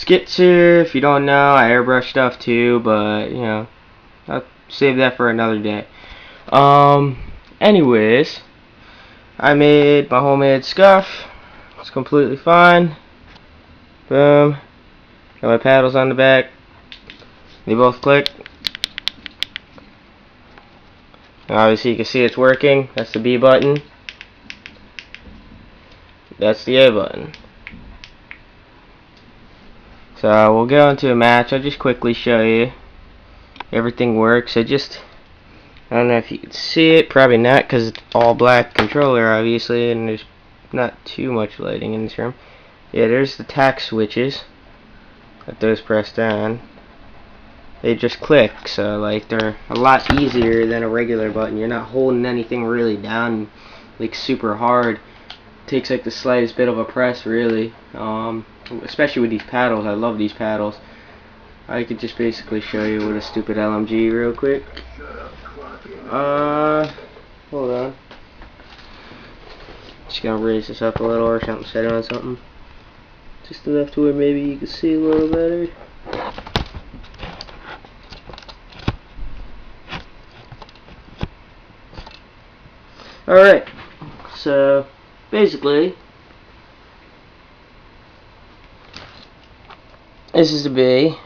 Skitzer, if you don't know, I airbrush stuff too, but you know, I'll save that for another day. Anyways, I made my homemade Scuf. It's completely fine. Boom. Got my paddles on the back. They both click. And obviously you can see it's working. That's the B button. That's the A button. So we'll go into a match. I'll just quickly show you. Everything works. I don't know if you can see it. Probably not, because it's all black controller, obviously, and there's not too much lighting in this room. Yeah, there's the tack switches. Got those pressed down. They just click, so like they're a lot easier than a regular button. You're not holding anything really down like super hard. It takes like the slightest bit of a press, really. Especially with these paddles. I love these paddles. I could just basically show you with a stupid LMG real quick. Hold on. Just gonna raise this up a little or something, set it on something. Just enough to where maybe you can see a little better. Alright, so basically this is the B,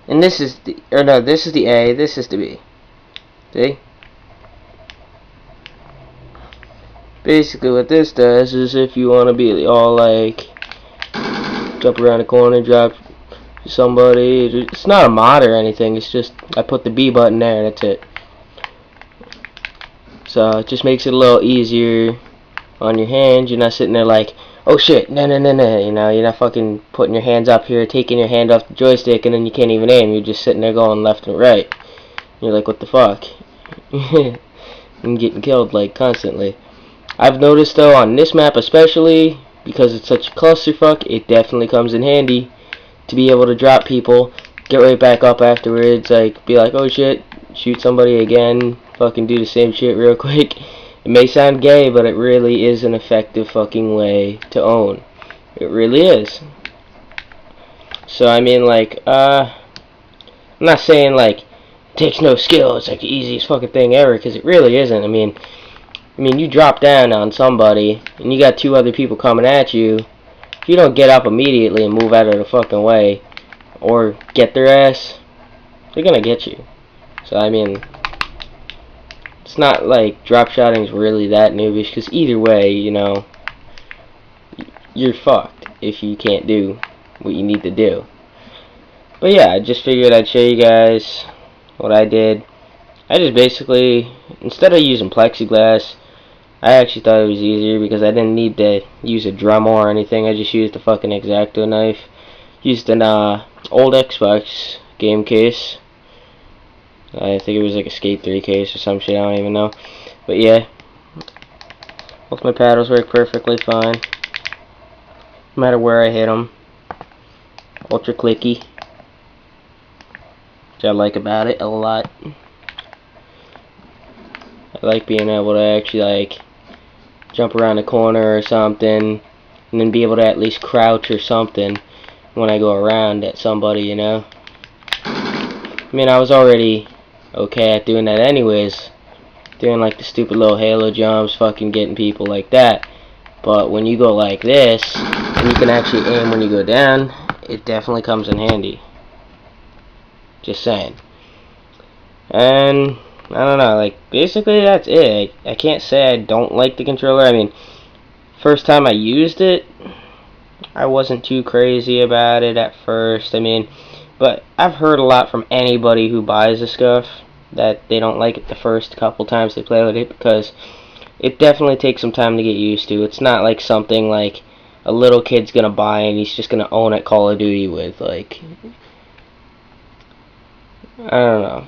and this is the, or no, this is the A, this is the B. See? Basically what this does is if you want to be all like jump around the corner, drop somebody, it's not a mod or anything, it's just I put the B button there and that's it. So it just makes it a little easier on your hands. You're not sitting there like, oh shit, no, you know, you're not fucking putting your hands up here, taking your hand off the joystick, and then you can't even aim. You're just sitting there going left and right. You're like, what the fuck? And getting killed like constantly. I've noticed though on this map especially, because it's such a clusterfuck, it definitely comes in handy to be able to drop people, get right back up afterwards, like be like, oh shit, shoot somebody again, fucking do the same shit real quick. It may sound gay, but it really is an effective fucking way to own. It really is. So I mean, like, I'm not saying like it takes no skill, it's like the easiest fucking thing ever, because it really isn't. I mean you drop down on somebody and you got two other people coming at you. If you don't get up immediately and move out of the fucking way or get their ass, they're gonna get you. So I mean, it's not like drop shotting is really that noobish, because either way, you know, you're fucked if you can't do what you need to do. But yeah, I just figured I'd show you guys what I did. I just basically, instead of using plexiglass, I actually thought it was easier because I didn't need to use a Dremel or anything. I just used a fucking X-Acto knife. Used an old Xbox game case. I think it was like a Skate 3 case or some shit, I don't even know. But yeah, both my paddles work perfectly fine, no matter where I hit them. Ultra clicky, which I like about it a lot. I like being able to actually like jump around the corner or something, and then be able to at least crouch or something when I go around at somebody, you know. I mean, I was already okay at doing that anyways, doing like the stupid little halo jumps, fucking getting people like that. But when you go like this, and you can actually aim when you go down, it definitely comes in handy. Just saying. And I don't know, like basically that's it. I can't say I don't like the controller. I mean, first time I used it, I wasn't too crazy about it at first. I mean, but I've heard a lot from anybody who buys a Scuf that they don't like it the first couple times they play with it, because it definitely takes some time to get used to. It's not like something like a little kid's gonna buy and he's just gonna own at Call of Duty with. Like, I don't know.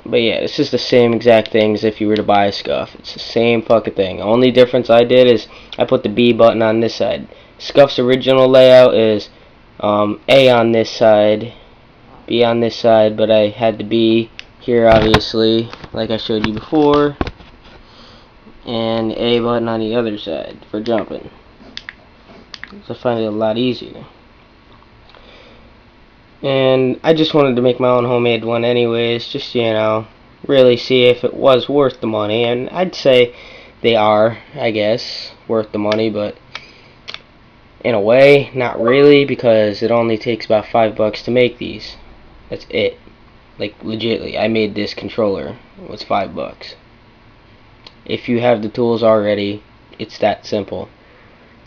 But yeah, it's just the same exact thing as if you were to buy a Scuf. It's the same fucking thing. The only difference I did is I put the B button on this side. Scuf's original layout is A on this side, B on this side, but I had the B here obviously, like I showed you before, and A button on the other side for jumping. So I find it a lot easier. And I just wanted to make my own homemade one anyways, just, you know, really see if it was worth the money. And I'd say they are, I guess, worth the money, but in a way, not really, because it only takes about $5 to make these. That's it. Like, legitly, I made this controller. It was $5. If you have the tools already, it's that simple.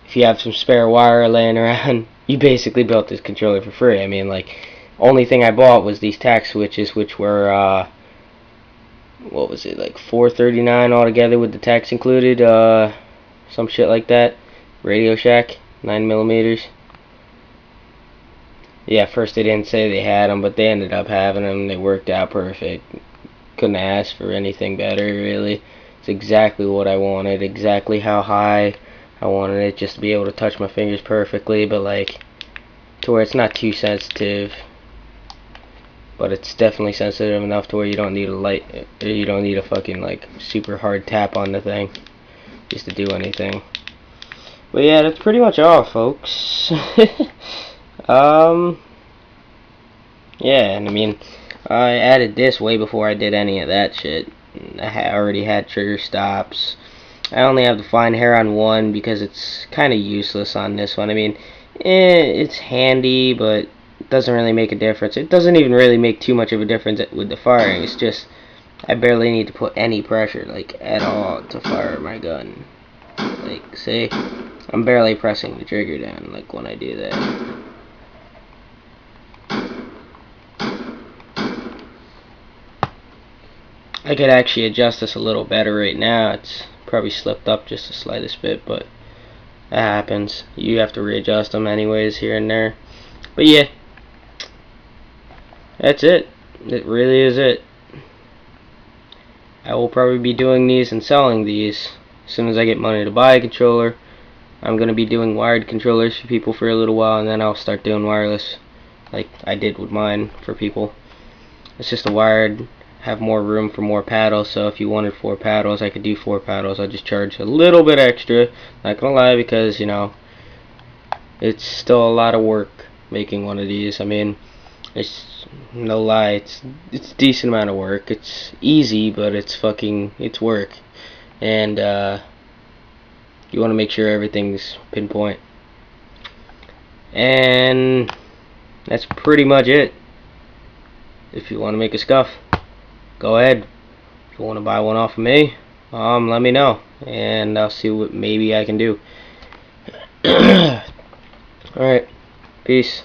If you have some spare wire laying around, you basically built this controller for free. I mean, like, only thing I bought was these tack switches, which were, what was it, like $4.39 altogether with the tax included, some shit like that. Radio Shack, 9mm. Yeah, first they didn't say they had them, but they ended up having them. They worked out perfect. Couldn't ask for anything better, really. It's exactly what I wanted, exactly how high I wanted it, just to be able to touch my fingers perfectly, but like to where it's not too sensitive, but it's definitely sensitive enough to where you don't need a light, you don't need a fucking like super hard tap on the thing just to do anything. But yeah, that's pretty much all, folks. Yeah, and I mean, I added this way before I did any of that shit. I already had trigger stops. I only have the fine hair on one because it's kind of useless on this one. I mean, it's handy, but it doesn't really make a difference. It doesn't even really make too much of a difference with the firing. It's just, I barely need to put any pressure, like, at all to fire my gun. Like, see? I'm barely pressing the trigger down, like, when I do that. I could actually adjust this a little better right now. It's probably slipped up just the slightest bit, but that happens. You have to readjust them anyways here and there. But yeah, that's it. It really is it. I will probably be doing these and selling these as soon as I get money to buy a controller. I'm going to be doing wired controllers for people for a little while, and then I'll start doing wireless like I did with mine for people. It's just a wired, have more room for more paddles, so if you wanted 4 paddles, I could do 4 paddles. I'll just charge a little bit extra, not gonna lie, because, you know, it's still a lot of work making one of these. I mean, it's no lie, it's a decent amount of work. It's easy, but it's work. And you want to make sure everything's pinpoint. And that's pretty much it. If you want to make a Scuf, go ahead. If you want to buy one off of me, let me know, and I'll see what maybe I can do. Alright, peace.